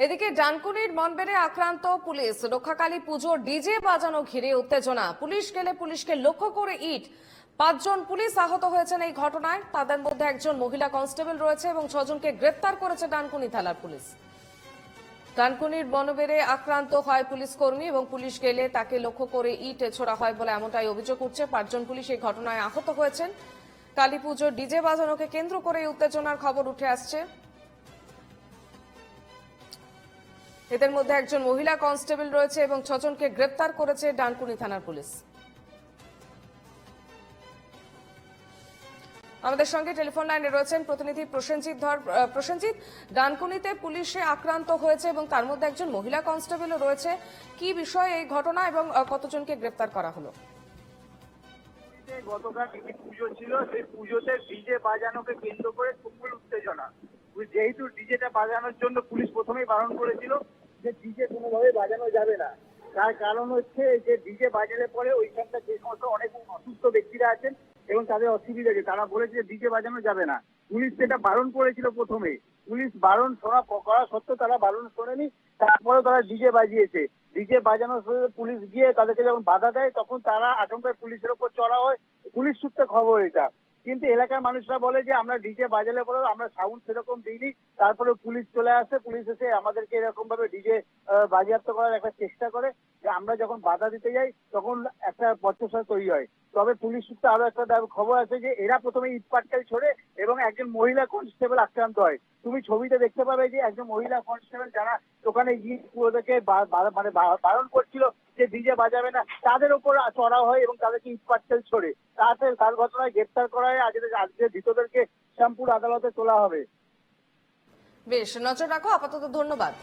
এদিকে ডানকুনির মনবেড়ে আক্রান্ত পুলিশ। রক্ষাকালী পুজোর ডিজে বাজানো ঘিরে উত্তেজনা। পুলিশ গেলে পুলিশকে লক্ষ্য করে ইট। 5 জন পুলিশ আহত হয়েছেন এই ঘটনায়। তাদের মধ্যে একজন মহিলা কনস্টেবল রয়েছে এবং 6 জনকে গ্রেপ্তার করেছে ডানকুনি থানার পুলিশ। ডানকুনির মনবেড়ে আক্রান্ত হয় পুলিশ কর্মী এবং পুলিশ গেলে তাকে লক্ষ্য করে ইট ছোড়া হয় বলে এমনটাই অভিযোগ উঠছে। 5 জন পুলিশ এই ঘটনায় আহত হয়েছেন। কালী পুজোর ডিজে বাজানোকে কেন্দ্র করে উত্তেজনার খবর উঠে আসছে। এদের মধ্যে একজন মহিলা কনস্টেবল রয়েছে এবং 6 জনকে গ্রেপ্তার করেছে ডানকুনি থানার পুলিশ। আমাদের সঙ্গে টেলিফোন লাইনে রয়েছেন প্রতিনিধি প্রসেনজিৎ ধর। প্রসেনজিৎ, ডানকুনিতে পুলিশে আক্রান্ত হয়েছে এবং তার মধ্যে একজন মহিলা কনস্টেবলও রয়েছে। কি বিষয় এই ঘটনা এবং কতজনকে গ্রেপ্তার করা হলো? গতকাল পুজো ছিল, সেই পুজোতে ডিজে বাজানোকে কেন্দ্র করে তুমুল উত্তেজনা। যেহেতু ডিজেটা বাজানোর জন্য পুলিশ প্রথমেই বারণ করেছিল যে ডিজে কোনোভাবে বাজানো যাবে না। তার কারণ হচ্ছে যে ডিজে বাজালে পরে ওইখানটা যে সমস্ত অনেক অসুস্থ ব্যক্তিরা আছেন এবং তাদের অসুবিধা আছে, তারা বলেছে যে ডিজে বাজানো যাবে না। পুলিশ সেটা বারণ করেছিল প্রথমে। পুলিশ বারণ করা সত্ত্বেও তারা বারণ শোনেনি, তারপরেও তারা ডিজে বাজিয়েছে। ডিজে বাজানোর পুলিশ গিয়ে তাদেরকে যখন বাধা দেয় তখন তারা আচমকায় পুলিশের উপর চড়া হয়। পুলিশ সূত্রে খবর এটা। কিন্তু এলাকার মানুষরা বলে যে আমরা ডিজে বাজালে পরে আমরা সাউন্ড সেরকম দিইনি, তারপরে পুলিশ চলে আসে। পুলিশ এসে আমাদেরকে এরকম ভাবে ডিজে বাজেয়াপ্ত করার একটা চেষ্টা করে, যে আমরা যখন বাধা দিতে যাই তখন একটা বচসা তৈরি হয়। তবে পুলিশ সূত্রে আরো একটা খবর আছে যে এরা প্রথমে ইট পাটকেল ছোড়ে এবং একজন মহিলা কনস্টেবল আক্রান্ত হয়। তুমি ছবিতে দেখতে পাবে যে একজন মহিলা কনস্টেবল যারা ওখানে গিয়ে ওদেরকে মানে বারণ করছিল যে ডিজে বাজাবে না, তাদের উপর চড়া হয় এবং তাদেরকে ইট পাটকেল ছোড়ে। তার ঘটনায় গ্রেপ্তার করা হয়। আজকে ধৃতদেরকে শ্যামপুর আদালতে তোলা হবে। বেশ, নজর রাখো। আপাতত ধন্যবাদ।